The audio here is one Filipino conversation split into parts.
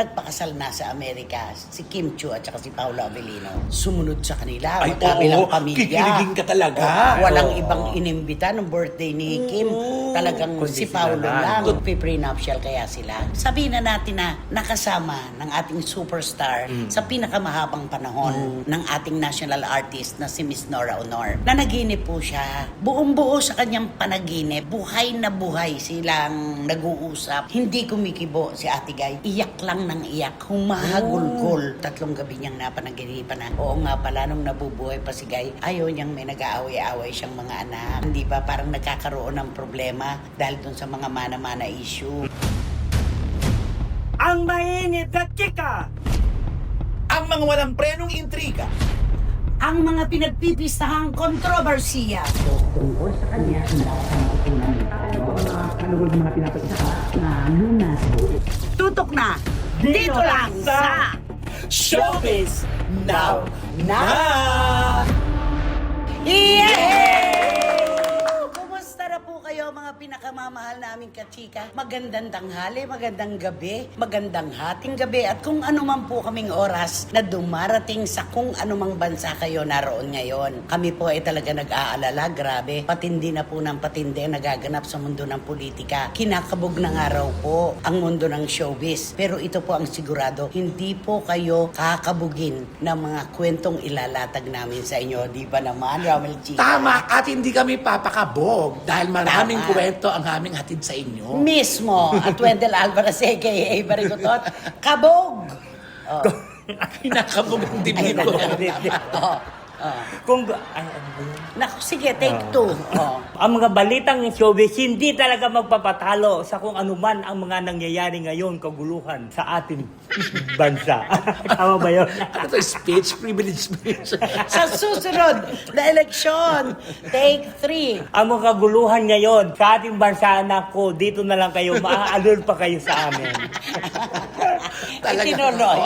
nagpakasal na sa Amerika, si Kim Chiu at saka si Paolo Avellino. Sumunod sa kanila, Ay, magkabilang oo, pamilya. kikiligin ka talaga. Walang Oo. ibang inimbita ng birthday ni Kim. Talagang Kundi si sila Paolo lang. lang. Pre-nuptial kaya sila. Sabihin na natin na nakasama ng ating superstar sa pinakamahabang panahon ng ating national artist na si Miss Nora Honor. Nanaginip po siya. Buong-buo sa kanyang panaginip. Buhay na buhay silang nag-uusap. Hindi kumikibo si Ate Guy. Iyak lang ng iyak. Humahagulgol. 3 gabi niyang napanaginipan na. Oo nga pala, nung nabubuhay pa si Guy, ayaw niyang may nag-aaway-aaway siyang mga anak. Hindi ba parang nagkakaroon ng problema dahil dun sa mga mana-mana issue. Ang mainit na chika! Ang mga walang prenong intriga. Ang mga pinagpipistahang kontrobersiya. Tungkol sa kanya, tutok na dito lang sa Showbiz Now Na! Yay! Kumusta na po kayo mga pinakamamahal naming kachika? Magandang tanghali, magandang gabi, magandang hating gabi at kung ano man po kaming oras na dumarating sa kung anumang bansa kayo naroon ngayon. Kami po ay talaga nag-aalala, grabe. Patindi na po ng patindi ang nagaganap sa mundo ng politika. Kinakabog na nga raw po ang mundo ng showbiz. Pero ito po ang sigurado, hindi po kayo kakabugin ng mga kwentong ilalatag namin sa inyo. Di ba naman, Ramel Chica? Tama, at hindi kami papakabog dahil maraming Tama. kwento ang aming hatid sa inyo. Mismo, at Wendell Alvarez a.k.a. Barigotot, kabog! Oh. Kinakabog ang dibdib ko. Oh. Oh. Kung, ay, ano ba yun? Naku, sige, take 2. Oh. Ang mga balitang showbiz hindi talaga magpapatalo sa kung ano man ang mga nangyayari ngayon, kaguluhan sa ating bansa. Tama ba yun? Ano to, speech? Privilege speech? Sa susunod na eleksyon, take 3. Ang mga kaguluhan ngayon sa ating bansa, nako, dito na lang kayo, maaalon pa kayo sa amin. Talaga. Itinuloy.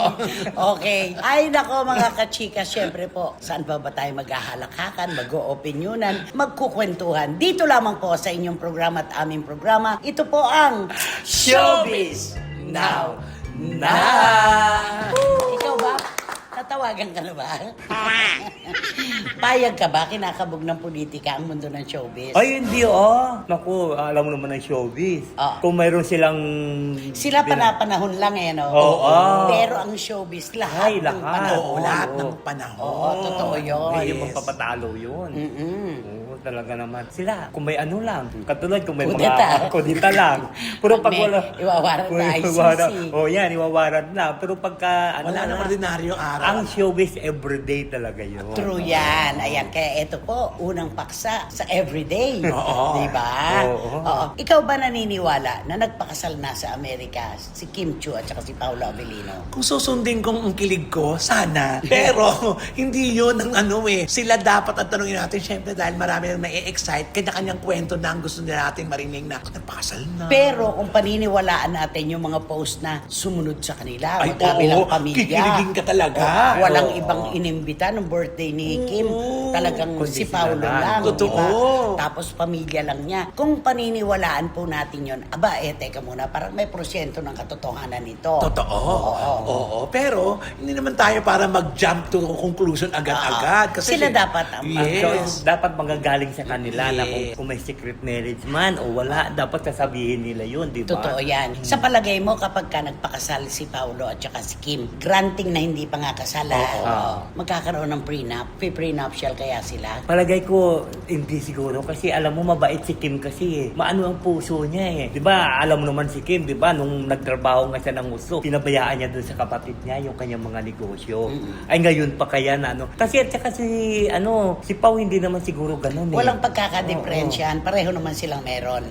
Okay. Ay nako mga kachika, syempre po, saan ba tayo maghahalakhakan, mag-o-opinyonan, magkukwentuhan. Dito lamang po sa inyong programa at aming programa. Ito po ang Showbiz Now Na! Ikaw ba? Natawagan ka na ba? Payag ka ba? Kinakabog ng politika ang mundo ng showbiz? Ay, hindi Naku, alam mo naman ng showbiz. Ah. Kung mayroon silang... Sila panapanahon lang no? Oo. Pero ang showbiz, lahat Ay, ng lahat. panahon. Oo, lahat ng panahon. Oo, totoo yun. Hindi Yes. yung magpapatalo yun. Mm-mm. Oo, talaga naman. Sila, kung may ano lang, katulad kung may Kudeta. mga kudita lang. Pero pag May wala... iwawaran Kung na ICC. yan, iwawaran na. Pero pagka... Wala nang ordinaryong araw. Ang showbiz everyday talaga yun. True yan. Ayan, kaya ito po, unang paksa sa everyday. Oo. Diba? Oo. Ikaw ba naniniwala na nagpakasal na sa Amerika si Kim Chiu at saka si Paolo Avellino? Kung susundin kong ang kilig ko, sana. Pero, hindi yun ang Sila dapat ang tanongin natin, syempre, dahil marami nang nai-excite, kanya-kanyang kwento na ang gusto nila natin marinig na nagpakasal na. Pero kung paniniwalaan natin yung mga post na sumunod sa kanila, Ay, magkabilang oo, pamilya. kikiligin ka talaga. Walang Oo. ibang inimbita ng birthday ni Kim. Talagang Kundi si sila Paolo lang. lang. Totoo. Diba? Tapos pamilya lang niya. Kung paniniwalaan po natin yun, aba, teka muna, parang may porsyento ng katotohanan nito. Totoo. Oo. Oo. Pero, hindi naman tayo para mag-jump to conclusion agad-agad. Kasi Sila dapat ang Yes. So, dapat manggagaling sa kanila na Yes. kung may secret marriage man o wala, dapat sasabihin nila yun, di ba? Totoo yan. Sa palagay mo, kapag ka nagpakasal si Paolo at saka si Kim, granting na hindi pa nga kasal, magkakaroon ng prenup, pre-prenuptial kaya sila? Palagay ko, hindi siguro. Kasi alam mo, mabait si Kim kasi eh. Maano ang puso niya eh. Di ba, alam mo naman si Kim, di ba, nung nagtrabaho nga siya ng gusto, pinabayaan niya dun sa kapatid niya yung kanyang mga negosyo. Ay, ngayon pa kaya na Kasi at saka si Pao hindi naman siguro ganun eh. Walang pagkakadiferensyahan, pareho naman silang meron.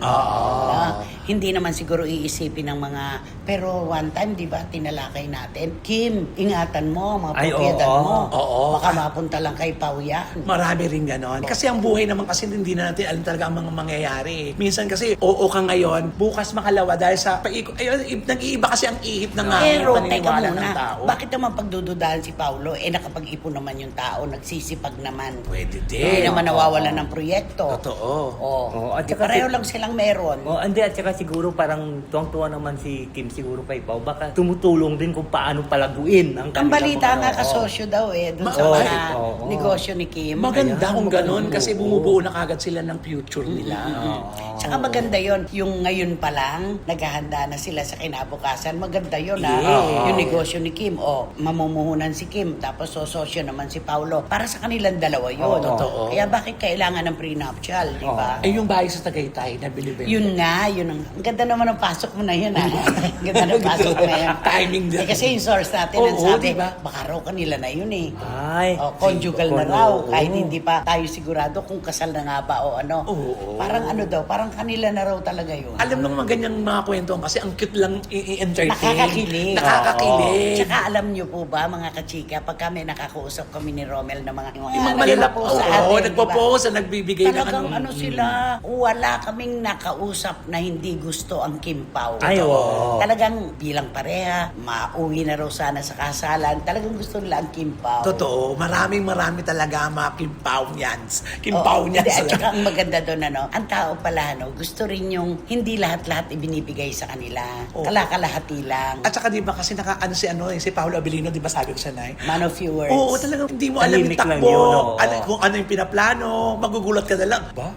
Hindi naman siguro iisipin ng mga, pero one time, di ba, tinalakay natin, Kim, ingatan mo, mga Ay, propiedad oo. mo. Oo. Baka mapunta lang kay Pao yan. Marami rin ganon. Kasi ang buhay naman kasi hindi na natin alam talaga ang mga mangyayari. Minsan kasi, oo ka ngayon, bukas makalawa dahil sa paikot. Ayun, nag-iiba kasi ang ihip ng Pero, teka paniniwala ng muna, tao. bakit naman pagdududahan si Paulo, nakapag-ipon naman yung tao, nagsisipag naman. Pwede Hindi din. naman nawawalan ng proyekto. Totoo. Oo. At Di saka pareho lang silang meron. Oh, hindi, at saka siguro parang tuwang-tuwa naman si Kim siguro kay Pao. Baka tumutulong din kung paano palaguin ang Ang kanilang balita mga- nga oo. kasosyo daw dun sa Oo, mga oo. negosyo ni Kim. Maganda Ayan, kung ganon maganda. kasi bumubuo na kagad sila ng future nila. Tsaka maganda yon yung ngayon pa lang, naghahanda na sila sa kinabukasan. Maganda yon Yeah. Yung negosyo ni Kim, mamumuhunan si Kim, tapos sosyo naman si Paulo. Para sa kanilang dalawa yun. Totoo. Kaya bakit kailangan ng prenuptial, di ba? Eh yung bahay sa Tagaytay na binibenta. Yun nga, yun ang ganda naman ng pasok mo na yun, ha? Ang ganda ng pasok mo na yun. Timing din. Kasi yung source natin, ang Oo, sabi, diba? baka raw kanila na yun eh. Ay, Conjugal na oo. raw, kahit hindi pa tayo sigurado kung kasal na nga ba o ano. Oo. Parang ano daw, parang kanila na raw talaga yun. Alam ng mga ganyang mga kwento kasi ang cute lang i-entertain. Nakakakilig. Nakakakilig. Tsaka alam nyo po ba, mga kachika, pag kami nakakausap kami ni Romel na mga Yung mga malalap, oo, nagpo-post na nagbibigay ng Talagang ano sila, wala kaming nakausap na hindi gusto ang Kim Pao. Ay, oo. Talagang bilang pareha, mauwi na raw sana sa kasalan, talagang gusto nila ang Kim Pao. Totoo, marami talaga ang mga Kimpaw-nyans. Oo, Kimpaw-nyans. hindi, at saka ang maganda doon, ang tao pala, gusto rin yung hindi lahat-lahat ibinibigay sa kanila. Oo. Kalakalahati lang. At saka di ba kasi si Paolo Abilino, di ba sabi ko siya, Nay? Man of few words. Oo, talagang hindi mo alam yung Tahimik lang takbo, yun, oo. kung ano yung pinaplano, magugulat ka na lang. Ba?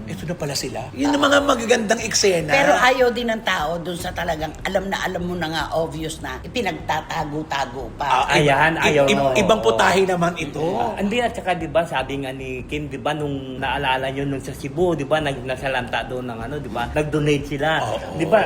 Ito na pala sila. Yun ang mga magagandang eksena. Pero ayaw din ng tao dun sa talagang alam mo na nga, obvious na, ipinagtatago-tago pa. Ayan, ayaw na. Ibang putahe naman ito. Hindi, at saka 'di ba, sabi nga ni Kim, 'di ba, nung naalala niyo nung sa Cebu, 'di ba, nasalanta doon ng ano, 'di ba? Nag-donate sila. Oo. 'Di ba?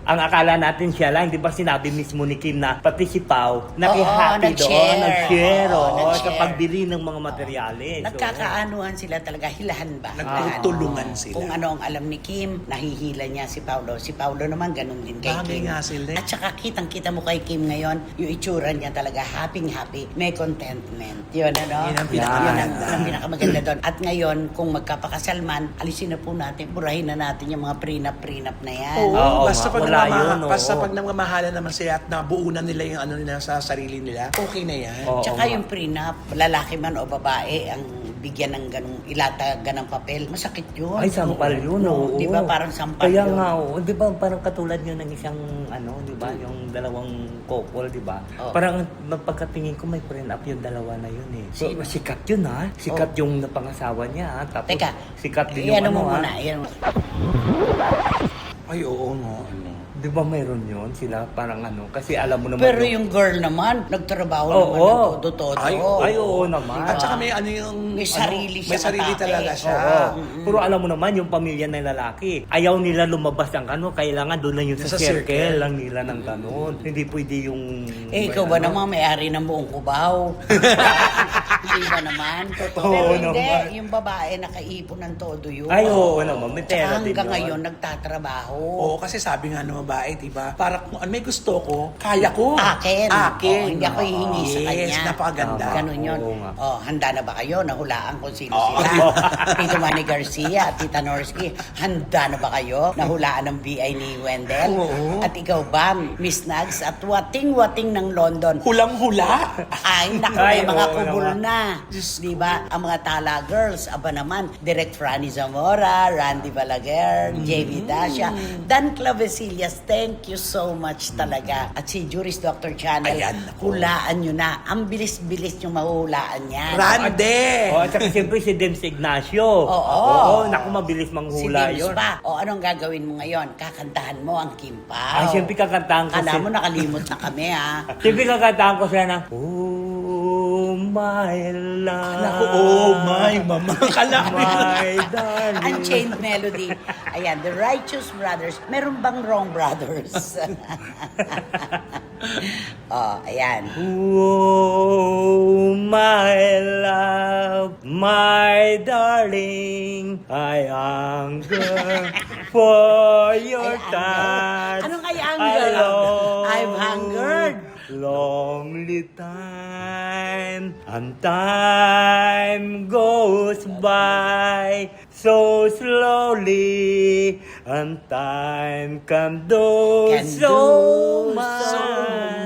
Ang akala natin siya lang, 'di ba, sinabi mismo ni Kim na pati si Pao nakihappy doon, nag-share sa pagbili ng mga materyales. Nagkakaanuhan sila talaga, hilahan ba? Nagtutulungan sila. Kung ano ang alam ni Kim, nahihila niya si Paulo. Si Paulo naman, ganun din kay Bagay Kim. nga sila. At saka kitang-kita mo kay Kim ngayon, yung itsura niya talaga, happy-happy, may contentment. Yun, ano? Yun ang pinakamaganda. Yun ang pinakamaganda doon. At ngayon, kung magkapakasal man, alisin na po natin, burahin na natin yung mga prenup na yan. Oo, Oo basta nga, pag wala yun, oo. basta pag nagmamahalan naman sila at nabuo na nila yung ano nila sa sarili nila, okay na yan. Oo. Tsaka yung prenup, lalaki man o babae, ang bigyan ng ganung ilatagan ng papel, masakit yun. Ay, sampal yun, oo. Di ba? Parang sampal Kaya yun. nga, oo. Di ba, parang katulad yun ng isang, ano, di ba, yung dalawang couple, di ba? Oo. Parang, pagkatingin ko, may prenup yung dalawa na yun eh. So, Sino? sikat yun, ha? Sikat yung napangasawa niya, ha? Tapos, Teka, sikat din yung iyan ano, mo ha? muna. Iyan mo. Ay, oo nga. Di ba mayroon yun? Sila parang ano, kasi alam mo naman. Pero yung girl naman, nagtrabaho naman Oo. ng todo-todo. Ay, oo naman. At saka may ano yung... May sarili may siyang sarili atake. talaga siya. Oo. Pero alam mo naman, yung pamilya ng lalaki, ayaw nila lumabas ng ano, kailangan doon lang yung sa Sa circle. circle lang nila ng ganun. Hindi pwede yung... Ikaw ba naman may-ari ng buong Cubao? Hindi ba naman? Oo Pero hindi, naman. yung babae nakaipon ng todo yun. Ay, oo naman, may pera Tsaka din hanggang yun. ngayon, nagtatrabaho. Oo, kasi sabi nga ng babae, diba? Para kung ano may gusto ko, kaya ko. Akin. Akin. Oo, hindi ako hihingi sa kanya. Yes, napakaganda. Tama. Ganun yun. Oo nga. Oh, handa na ba kayo? Nahulaan kung sino Oo. sila. Tito Manny Garcia, Tita Norsky, handa na ba kayo? Nahulaan ng BI ni Wendell? Oo. At ikaw ba, Miss Nags, at wating-wating ng London? Hulang-hula. Ay, naku, Ay, may mga oo kubul naman. na. Di ba? Ang mga Tala Girls, aba naman, Direct Franny Zamora, Randy Balaguer, JV Dasha, Dan Clavesillas, thank you so much talaga. At si Juris Dr. Channel, Ayan, naku. hulaan nyo na. Ang bilis-bilis yung mahulaan yan. Rande. Oh, at saka siyempre si Dems Ignacio. Oo. Naku, mabilis Si manghula James yun. pa. O anong gagawin mo ngayon? Kakantahan mo ang Kim Pao. Ay, siyempre kakantahan ko Kala mo nakalimot na kami, ha? Siyempre kakantahan ko siya na, Oh, my love. Naku, oh my, mama. Kala My darling. Unchained Melody. Ayan, The Righteous Brothers. Meron bang Wrong Brothers? Oh, ayan. Oh, my love, my darling, I hunger for your touch. Anong kay anger? alone. I'm hunger hard. Lonely time, and time goes by so slowly, and time can do Can so do much. so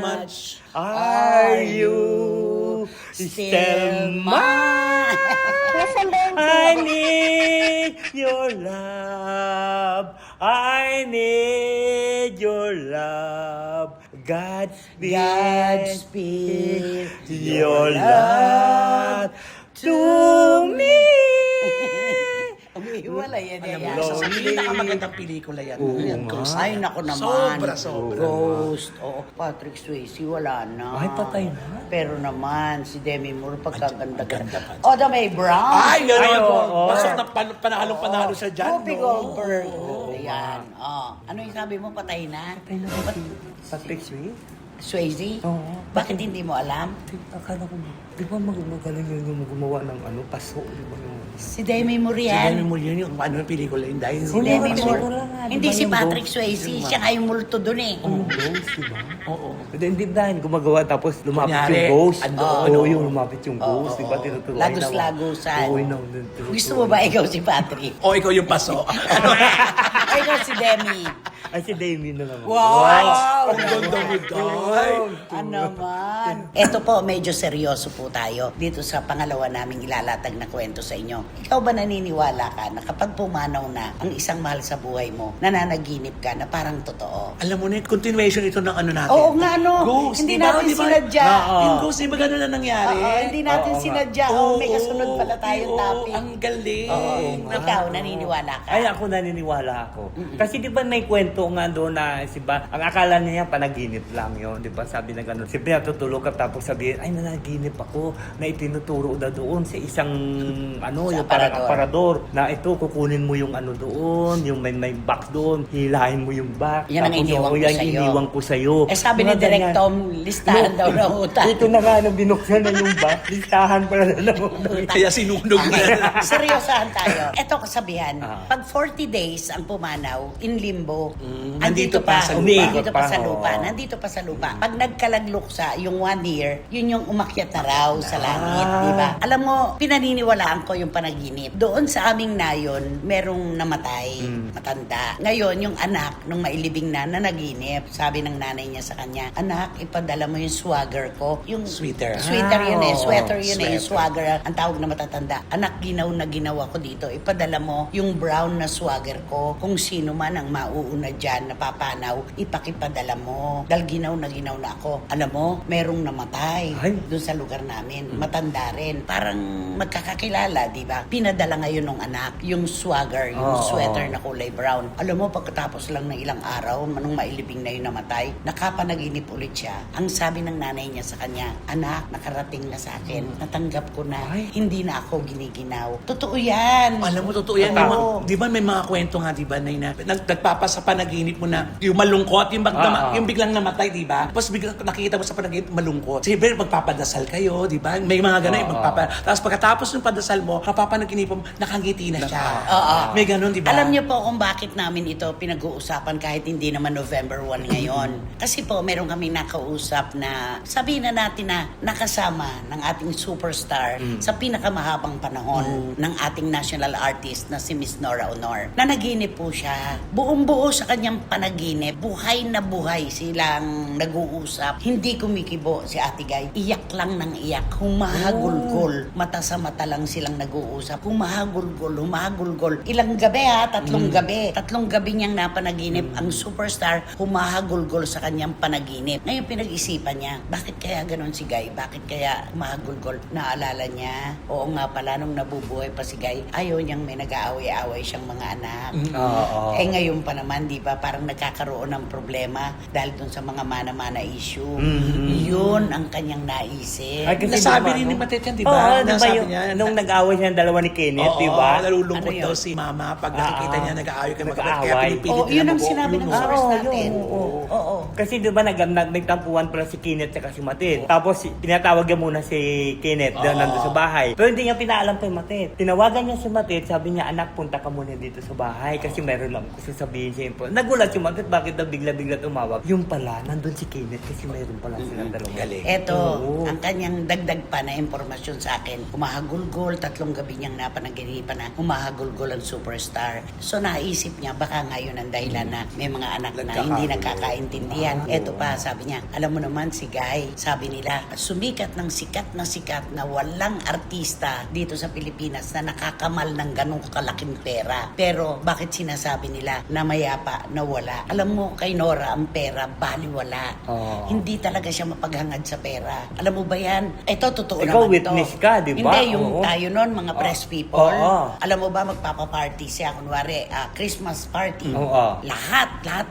much. Are you still mine? I need your love. I need your love. Godspeed your love to me. Umihiwalay yan Alam mo, yan. isa sa Lonely. pinakamagandang pelikula yan. Oo Yan, nga. Ghost. Ay, naku naman. Sobra. Ghost. Oo, Patrick Swayze, wala na. Ay, patay na. Pero naman, si Demi Moore, pagkaganda-ganda. Ganda pa. O, the May Brown. Ay, gano'n Ay, po. oo. Pasok na panalo siya dyan. Whoopi no? Goldberg. Oo. Ayan. Oh. Ano yung sabi mo, patay na? Patay na ba si Patrick Swayze? Swayze? Oo. Bakit hindi mo alam? Akala ko, di ba magaling yun yung gumawa ng paso, di ba yung... Si Demi Moore Si yan. Demi Moore yun yung ano yung pelikula yun dahil. Si Demi Kasi Moore. wala nga, di Hindi ba si yung Patrick Ghost? Swayze. Siya nga yung multo dun eh. Yung ghost, di ba? Oo. Hindi dahil gumagawa tapos lumapit Kunyari, yung ghost. andoon. Oo, yung lumapit yung ghost, Oo, di ba? oo. Tinutuloy Lagos-lagusan. Oo, Gusto mo ba ikaw si Patrick? O ikaw yung paso. O ikaw si Demi? Ay, si Damien na naman. Wow! Ang ganda mo, Day. Ano naman? Ito po, medyo seryoso po tayo dito sa pangalawa naming ilalatag na kwento sa inyo. Ikaw ba naniniwala ka na kapag pumanaw na ang isang mahal sa buhay mo, nananaginip ka na parang totoo? Alam mo na, continuation ito ng ano natin. Oo nga, no? Ghost, Hindi di ba? natin Di ba? sinadya. Oo. Yung ghost, di ba ganun na nangyari? Oo, hindi natin Oo nga. sinadya. Oo, may kasunod pala tayong Oo, topic. Ang galing. Oo. nga. Ikaw, naniniwala ka? Ay, ako naniniwala ako. Kasi di ba may kwento nga doon na, si ba, ang akala niya panaginip lang yun, di ba? Sabi na gano'n. Si natutulog ka tapos sabihin, ay, nanaginip ako na itinuturo na doon sa isang, ano, Sa yung parang aparador. aparador, na ito, kukunin mo yung ano doon, yung may box doon, hilahin mo yung box. Yan ang Tapos, iniwan oo, ko yan sa'yo. iniwan ko sa'yo. Eh sabi ni Mga Direk ganyan. Tom, listahan daw ng utang. Ito na nga, nung binuksan na yung box, listahan pala na ng Kaya sinunog na. Seryosahan tayo. Ito kasabihan, Ah. pag 40 days ang pumanaw, in limbo, nandito pa sa lupa. Nandito pa sa Oo. lupa. Nandito pa sa lupa. Pag nagkalagluksa, yung 1 year, yun yung umakyat na raw sa langit, di ba? Alam mo, pinaniniwalaan ko yung panaginip. Doon sa aming nayon, merong namatay, matanda. Ngayon, yung anak, nung mailibing na naginip, sabi ng nanay niya sa kanya, anak, ipadala mo yung swagger ko. Yung Sweater. Sweater yun eh. oo. Sweater yun eh. Yung Sweater. swagger, ang tawag na matatanda. Anak, ginaw na ginawa ko dito. Ipadala mo yung brown na swagger ko. Kung sino man ang mauuna dyan, napapanaw, ipakipadala mo. Dahil ginaw na ako. Alam mo, merong namatay Ay. doon sa lugar namin. Matanda rin. Parang magkakakilala, di ba? Pinadala ngayon ng anak, yung swagger, yung Oo. sweater na kulay brown. Alam mo, pagkatapos lang ng ilang araw, nung mailibing na yung namatay, nakapanaginip ulit siya. Ang sabi ng nanay niya sa kanya, anak, nakarating na sa akin. Natanggap ko na. Ay. Hindi na ako giniginaw. Totoo yan. Alam mo, totoo yan. Oo. Di ba may mga kwento nga, di ba, na nagpapasa panaginip mo na yung malungkot, yung biglang namatay, di ba? Tapos biglang nakikita mo sa panaginip, malungkot. Siyempre, magpapadasal kayo, di ba? May mga ganun, tapos pagkatapos ng padasal mo, kapapanaginip mo, nakangiti na siya. Oo. May ganun, di ba? Alam niyo po kung bakit namin ito pinag-uusapan kahit hindi naman November 1 ngayon. Kasi po, meron kami nakausap na sabihin na natin na nakasama ng ating superstar sa pinakamahabang panahon ng ating national artist na si Miss Nora Honor. Nanaginip po siya. Buong-buo sa kanyang panaginip, buhay na buhay silang nag-uusap. Hindi kumikibo si Ate Guy. Iyak lang ng iyak. Humahagulgol. Mata sa mata lang silang nag-uusap. Humahagulgol. Ilang gabi ha? Tatlong gabi. Tatlong gabi niyang napanaginip ang superstar. Humahagulgol sa kanyang panaginip. Ngayon pinag-isipan niya, bakit kaya ganon si Guy? Bakit kaya humahagulgol? Naalala niya, oo nga pala nung nabubuhay pa si Guy, ayaw niyang may nag-aaway-aaway siyang mga anak. Oo. Eh ngayon pa naman, di ba, parang nagkakaroon ng problema dahil dun sa mga mana-mana issue. Yun ang kanyang naisip. Ay, kasi Nasabi diba, rin ni no? Matet yan, di Oo, ba? di ba Nasabi yung, niya, nung nag-away siya ng dalawa ni Kenneth, Oo, di ba? nalulungkot Ano daw yun? si Mama pag nakikita niya nag-aaway kayo magkapatid. Nag-aaway. Kaya pinipilit Oh, yun nila ang sinabi ng mag-uulong. source Oo, natin. yun, oo. Oo. Kasi di ba nagtampuan pala si Kenneth at si Matet. Tapos tinatawag niya muna si Kenneth na nandun sa bahay. Pero hindi niya pinaalam kay Matet. Tinawagan niya si Matet, sabi niya, anak, punta ka muna dito sa bahay kasi meron lang gusto sabihin siya. Nagulat si Matet, bakit daw bigla-bigla tumawag? Yung pala, nandun si Kenneth kasi meron pala silang dalawa. Galing. Eto, Oo. ang kanyang dagdag pa na impormasyon sa akin, humahagulgol, 3 gabi niyang napanaginipan na humahagulgol ang superstar. So naisip niya, baka ngayon ang dahilan na may mga anak na hindi nagkakaintindihan. Eto pa, sabi niya, alam mo naman si Guy, sabi nila, sumikat ng sikat na walang artista dito sa Pilipinas na nakakamal ng ganong kalaking pera. Pero bakit sinasabi nila na mayapa na wala? Alam mo, kay Nora, ang pera, baliwala. Oo. Hindi talaga siya mapaghangad sa pera. Alam mo ba yan? Ito, totoo Ikaw, naman witness to. ka, di ba? Hindi, yung Oo. tayo nun, mga press people. Oo. Alam mo ba, magpapaparty siya. Kunwari, Christmas party. Oo. Lahat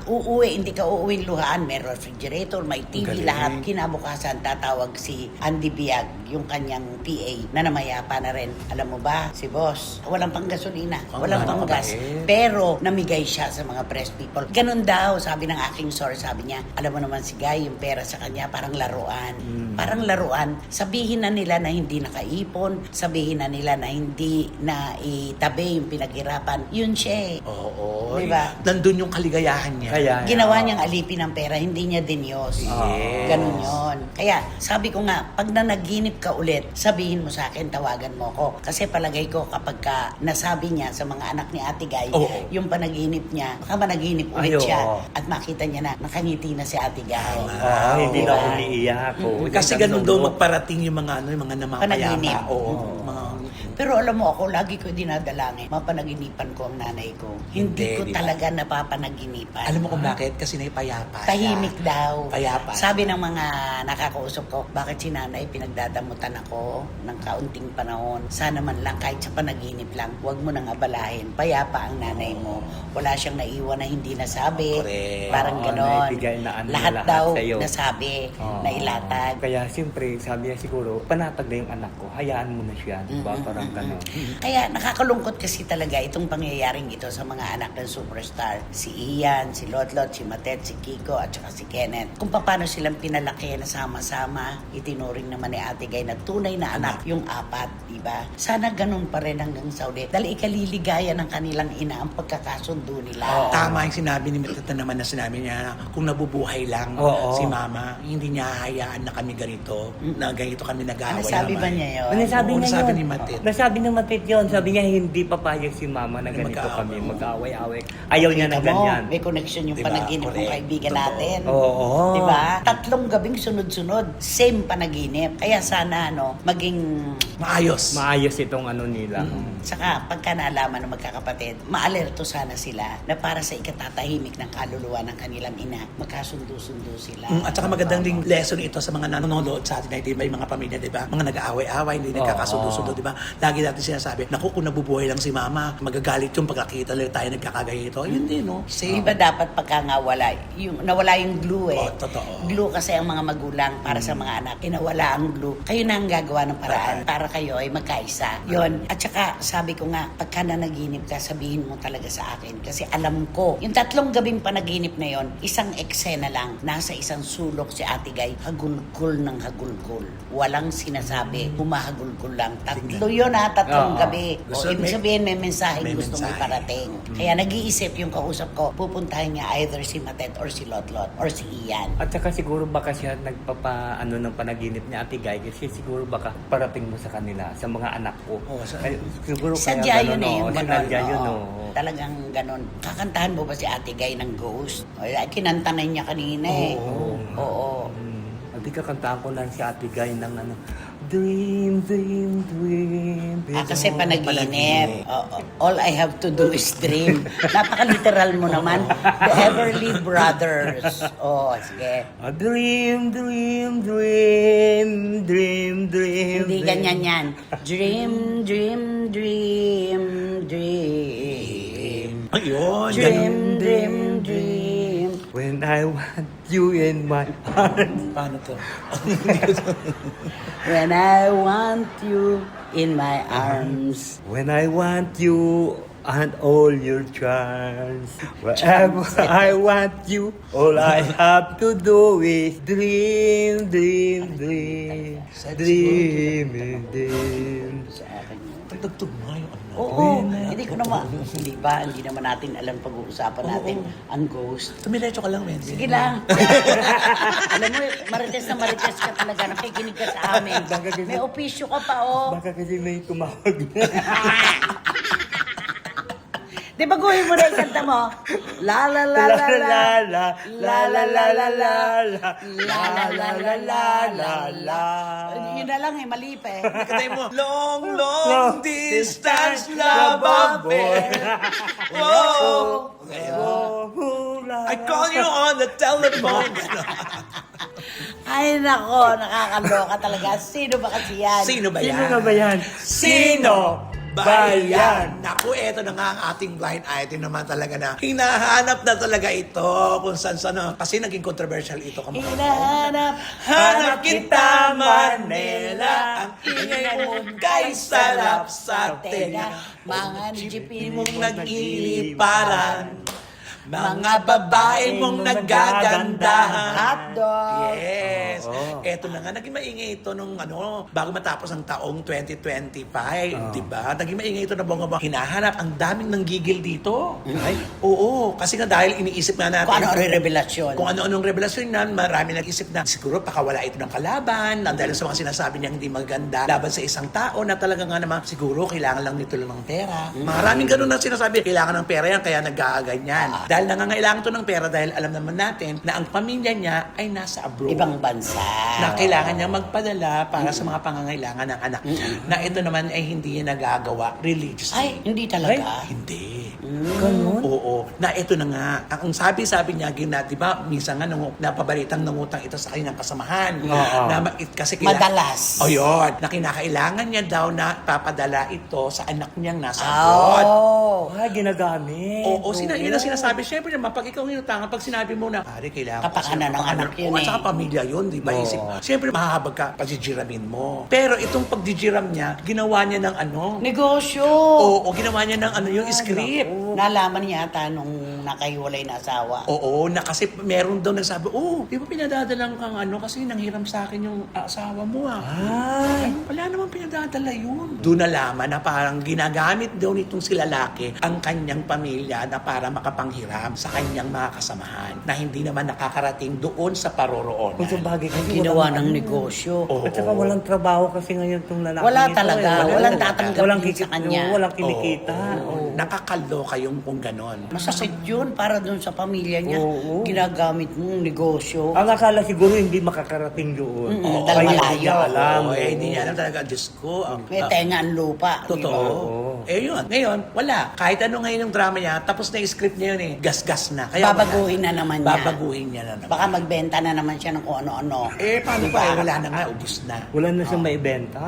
uuwi. Hindi ka uuwing luhaan. May refrigerator, may TV, Galing. lahat. Kinabukasan, tatawag si Andy Biag, yung kanyang PA, na namayapa na rin. Alam mo ba, si boss, walang pang gasolina, walang pang gas. Pero, namigay siya sa mga press people. Ganun daw, sabi ng aking source, sabi niya, alam mo naman si Guy, yung pera sa kanya, parang laruan. Parang laruan. Sabihin na nila na hindi nakaipon, sabihin na nila na hindi na itabi yung pinaghirapan. Yun siya eh. Oo. Diba? Nandun yung kaligayahan niya. Kaya, Ginawa niyang alipin ng pera, hindi niya dinyos. Yes. Ganun yun. Kaya, sabi ko nga, pag nanaginip ka ulit, sabihin mo sa akin, tawagan mo ko. Kasi palagay ko, kapag ka nasabi niya sa mga anak ni Ate Guy, Oo. yung panaginip niya, baka managinip ulit Ay, siya. oo. At makita niya na, nakangiti na si Ate Guy. hindi Diba? na umiiyak. Oo. Kasi ganun daw magparating yung mga yung mga Panaginip. namakayapa. Oo. Mga Pero alam mo ako, lagi ko dinadalangin, mapanaginipan ko ang nanay ko. Hindi ko Hindi, diba? talaga napapanaginipan. alam mo kung bakit? Kasi naipayapa siya. Tahimik daw. Payapa. Sabi ng mga nakakausap ko, bakit si nanay pinagdadamutan ako ng kaunting panahon? Sana man lang kahit sa panaginip lang, huwag mo nang abalahin. Payapa ang nanay mo. Wala siyang naiwan na hindi nasabi. Correct. Parang Oo, ganon. naibigay na ano Lahat lahat daw sa'yo. nasabi, Oo. nailatag. Kaya siyempre, sabi niya siguro, panatag na yung anak ko, hayaan mo na siya, di ba? Parang gano'n. Kaya nakakalungkot kasi talaga itong pangyayaring ito sa mga anak ng superstar. Si Ian, si Lotlot, si Matet, si Kiko, at saka si Kenneth. Kung paano silang pinalaki na sama-sama, itinuring naman ni Ate Guy na tunay na anak yung 4, di ba? Sana ganun pa rin hanggang sa uli. Dahil ikaliligaya ng kanilang ina ang pagkakasundo nila. Tama yung sinabi ni Matata naman na sinabi niya na kung nabubuhay lang Oo. si Mama, hindi niya hayaan na kami ganito, na ganito kami nag-aaway Nasabi ba niya yun? Nasabi Oo, niya nasabi yun. ni Matet. Nasabi ni Matet yun. Sabi niya, hindi papayag si Mama na Na ganito mag-aaway. kami, mag-aaway-away. Ayaw niya na Kita mo, ganyan. may connection yung Diba? panaginip ng Correct. kaibigan Totoo. natin. Oo. Diba? 3 gabing sunod-sunod, same panaginip. Kaya sana, maging Maayos. Maayos itong ano nila. saka pagka naalaman ng magkakapatid, maalerto sana sila na para sa ikatatahimik ng kaluluwa ng kanilang ina, magkasundo-sundo sila. At saka magandang ding lesson ito sa mga nanonood sa atin na may mga pamilya, di ba? Mga nag-aaway-aaway, hindi nagkakasundo-sundo, di ba? Lagi natin sinasabi, naku, kung nabubuhay lang si Mama, magagalit yung pagkakita nila tayo nagkakagayito. Yun din, no? Di ba dapat pagka nga nawala yung glue eh. Oh, totoo. Glue kasi ang mga magulang para sa mga anak. Nawala ang glue. Kayo na ang gagawa ng paraan para kayo ay magkaisa. Yun. At saka sabi ko nga, pagka nanaginip ka, sabihin mo talaga sa akin. Kasi alam ko, yung 3 gabing panaginip na yon, isang eksena lang, nasa isang sulok si Ate Guy, hagulgul ng hagulgul. Walang sinasabi, humahagulgul lang. 3 yun 3 Oo. gabi. O, So, ibig sabihin, may mensahe may gusto mo mensahe. iparating. Kaya nag-iisip yung kausap ko, pupuntahin niya either si Matet or si Lotlot or si Ian. At saka siguro baka siya nagpapaano ng panaginip niya Ate Guy kasi siguro baka parating mo sa kanila, sa mga anak ko. Oo, Siguro Sadya kaya yun eh, yung ganon. Sadya yun, oo. oo. Talagang ganon. Kakantahan mo ba si Ate Guy ng Ghost? O, kinanta na niya kanina eh. Oo. Hindi kakantaan ko lang si Ate Guy ng ano, Dream, dream, dream. Kasi panaginip. Oo. All I have to do is dream. Napaka-literal mo naman. The Everly Brothers. Oh, sige. A dream, dream, dream, dream, dream. Hindi ganyan yan. Dream, dream, dream, dream. Ayun. Dream, dream, dream. When I want you in my heart. Paano to? When I want you in my arms. When I want you and all your charms. Wherever I want you, all I have to do is dream, dream, dream. Dream and dream. Sa akin yun. Tagtugtog nga yung ano. Oo, hindi naman natin alam pag-uusapan natin ang ghost. Tumiretso ka lang, Wendy. Sige lang. Alam mo, marites na marites ka talaga. Nakikinig ka sa amin. May opisyo ka pa, oh. Baka kasi may tumawag. Di ba guhin mo na yung kanta mo? La la la la la la la la la la la la la la la la. Yun na lang mali pa eh. Katay mo, long, long distance love affair. Whoa. I call you on the telephone. Ay nako, nakakaloka talaga. Sino ba kasi yan? Sino ba yan? Sino nga ba yan? Sino ba yan? Naku, eto na nga ang ating blind item naman talaga na hinahanap na talaga ito kung saan kasi naging controversial ito. Hinahanap, Hanap kita Manila, ang ingay mo kay sarap sa tenga, mga jeepin mong nag-iliparan, mga babae mong nagagandahan. hotdog. Yes. Oo. Eto na nga, naging maingay ito nung bago matapos ang taong 2025, di ba? Naging maingay ito na bongga hinahanap. Ang daming nanggigil dito. Ay. Oo, kasi nga dahil iniisip nga natin. Kung ano revelasyon. Kung ano-anong revelasyon na, marami nag-isip na siguro pakawala ito ng kalaban, dahil sa mga sinasabi niya hindi maganda laban sa isang tao na talaga nga naman siguro kailangan lang nito lang ng pera. Maraming ganun na sinasabi, kailangan ng pera yan kaya nag-aaganyan. Dahil nangangailangan to ng pera dahil alam naman natin na ang pamilya niya ay nasa abroad. Ibang bansa. Na kailangan niya magpadala para sa mga pangangailangan ng anak niya. Na ito naman ay hindi niya nagagawa religiously. Ay, hindi talaga. Hindi. Ganun? Oo. Na ito na nga. Ang sabi-sabi niya, di ba, minsan nga napabalitang nangutang ito sa kanyang kasamahan. Oo. Kasi Madalas. O yun. Na kinakailangan niya daw na papadala ito sa anak niyang nasa abroad. Oh. Ay, ginagamit. Oo, yun ang sinasabi. Siyempre naman, pag ikaw inutangan, pag sinabi mo na, pare, kailangan Kapakanan ng anak yun At eh. saka pamilya yun, di ba? Oo. Isip, siyempre, mahahabag ka, pagjijieramin mo. Pero itong pagjijiram niya, ginawa niya ng Negosyo. Oo, ginawa niya ng yung script. Nalaman niya ata nung nakahiwalay na asawa. Oo, na kasi meron daw nagsabi, di ba pinadadalang kang kasi nanghiram sa akin yung asawa mo Ay. Wala namang pinadadala yun. Doon nalaman na parang ginagamit daw nitong si lalaki ang kanyang pamilya na para makapanghiram sa kanyang mga kasamahan na hindi naman nakakarating doon sa paroroonan. Kung sa bagay kasi Ginawa walang- ng negosyo. Oo. At saka walang trabaho kasi ngayon itong lalaki. Wala nito, talaga. Walang tatanggap walang din sa kanya. Walang kinikita. Oo. Nakakaloka yung kung ganon. Masakit yun para dun sa pamilya niya. Oo. Ginagamit mong negosyo. Ang akala siguro hindi makakarating doon. Mm-mm, Kaya dahil hindi malayo. niya alam. Hindi niya alam talaga, Diyos ko. May tenga ang lupa. Totoo. Oo. Yun. Ngayon, wala. Kahit ano ngayon yung drama niya, tapos na yung script niya yun Gas-gas na. Kaya Babaguhin na naman niya. Babaguhin niya na naman. Baka magbenta na naman siya ng kung ano-ano. Paano Diba? ba? Wala na nga, ubus na. Wala na siyang maibenta.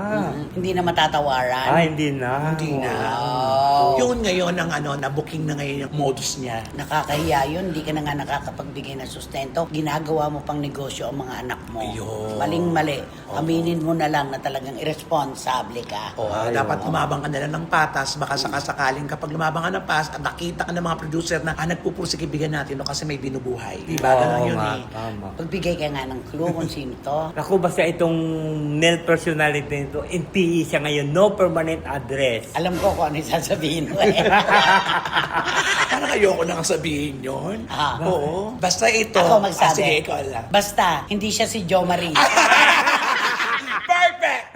Hindi na matatawaran. Hindi na. Hindi na. Wow. Yun ngayon ang na-booking na ngayon yung modus niya. Nakakahiya yun. Hindi ka na nga nakakapagbigay ng sustento. Ginagawa mo pang negosyo ang mga anak mo. Ayun. Maling-mali. Aminin mo na lang na talagang irresponsible ka. Dapat lumabang ka na lang ng patas. Baka sakasakaling kapag lumabang ka ng patas at nakita ka ng mga producer na nagpupursige bigyan natin kasi may binubuhay. Diba? Ganun yun nga, eh. tama. Pagbigay ka nga ng clue kung sino to. Ako basta itong male personality nito, in PE siya ngayon, no permanent address. Alam ko kung ano yung sasabihin mo eh. Parang ayoko na sabihin yun. Ah. Oo. Basta ito. Ako magsabi. Sige, ikaw lang. Basta, hindi siya si Jo Marie. Perfect!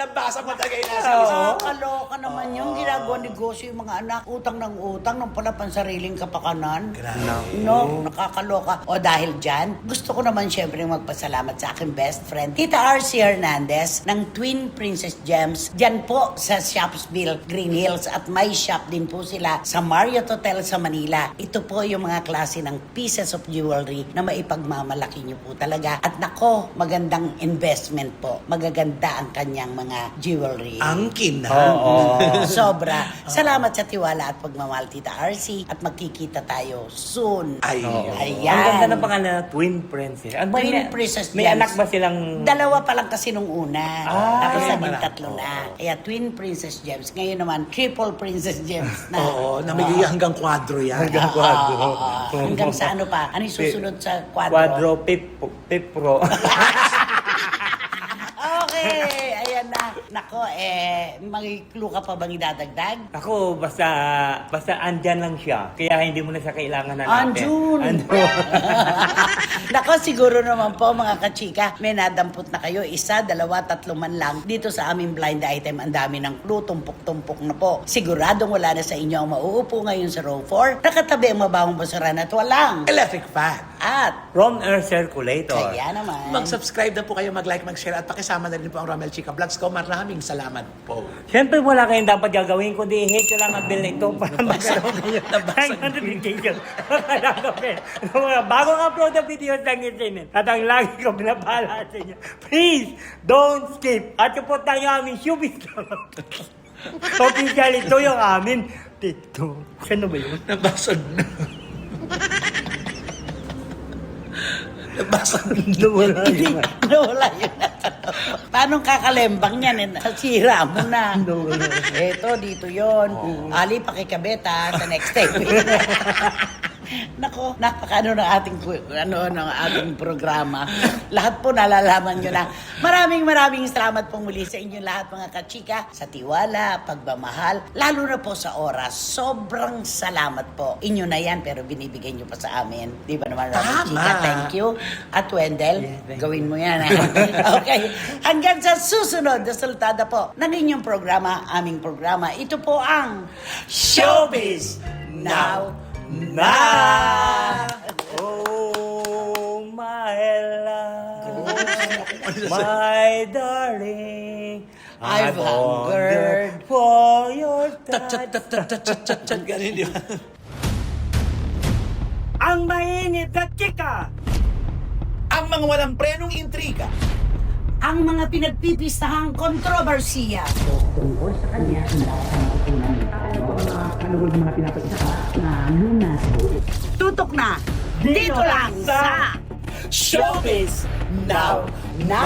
Nabasa mo talaga yung nasa isip. Kaloka naman yung ginagawa negosyo yung mga anak. Utang ng utang, nung pala pansariling kapakanan. Grabe. No, nakakaloka. O dahil dyan, gusto ko naman syempre magpasalamat sa aking best friend, Tita R.C. Hernandez ng Twin Princess Gems. Diyan po sa Shopsville, Green Hills. At may shop din po sila sa Marriott Hotel sa Manila. Ito po yung mga klase ng pieces of jewelry na maipagmamalaki nyo po talaga. At nako, magandang investment po. Magaganda ang kanyang mga jewelry. Ang kinang. Oo. Sobra. Salamat sa tiwala at pagmamahal, Tita RC. At magkikita tayo soon. Ay, Ayan. Ang ganda ng pangalan na Twin Princess. Ano ba Twin yun? Princess May Gems. anak ba silang... Dalawa pa lang kasi nung una. Tapos Kaya naging pala. tatlo na. Kaya Twin Princess Gems. Ngayon naman, Triple Princess Gems na. Oo, namigay hanggang kwadro yan. Hanggang kwadro. Hanggang sa ano pa? Ano yung susunod sa kwadro? Quadro Pipro. Okay, ayan na. Nako, may clue ka pa bang idadagdag? Ako, basta andyan lang siya. Kaya hindi mo na siya kailangan na natin. Anjun! Nako, siguro naman po mga kachika, may nadampot na kayo. 1, 2, 3 man lang. Dito sa aming blind item, ang dami ng clue, tumpok-tumpok na po. Siguradong wala na sa inyo ang mauupo ngayon sa row 4. Nakatabi ang mabahong basuran at walang. Electric fan. At, From Air Circulator. kaya naman. Mag-subscribe na po kayo, mag-like, mag-share at pakisama na rin po ang Romel Chica Vlogs ko. Maraming salamat po. Siyempre, wala kayong dapat gagawin kundi i-hit ko lang ang bell na ito para magkaroon kayo Nabasa. ng notification. Bagong upload na videos ng internet at ang lagi ko binabahala sa inyo. Please, don't skip. At support tayo aming showbiz club. Official, ito yung amin. TikTok. Saan ba yun? Nabasag na. Nabasag na. Nawala Hindi, yun. nawala yun. Paano kakalembang yan? Nasira mo na. Eto, dito yon. Ali, pakikabit ha, sa next time. Nako, napakano ng ating ng ating programa. Lahat po nalalaman nyo na. Maraming salamat po muli sa inyo lahat mga kachika sa tiwala, pagmamahal, lalo na po sa oras. Sobrang salamat po. Inyo na yan pero binibigay nyo pa sa amin. Di ba naman, Tama. Chika? Thank you. At Wendell, Yeah, thank gawin mo yan. Okay. Hanggang sa susunod na sultada po ng inyong programa, aming programa. Ito po ang Showbiz Now Na! Oh, my love, my darling, I've hungered for your Tat, tat, touch. tat, tat, tat, tat, tat, ganun, di ba? Ang mainit na chika! Ang mga walang prenong intriga. ang mga pinagpipistahang kontrobersiya. Tungkol sa kanya, tutok na dito lang sa Showbiz Now! Na!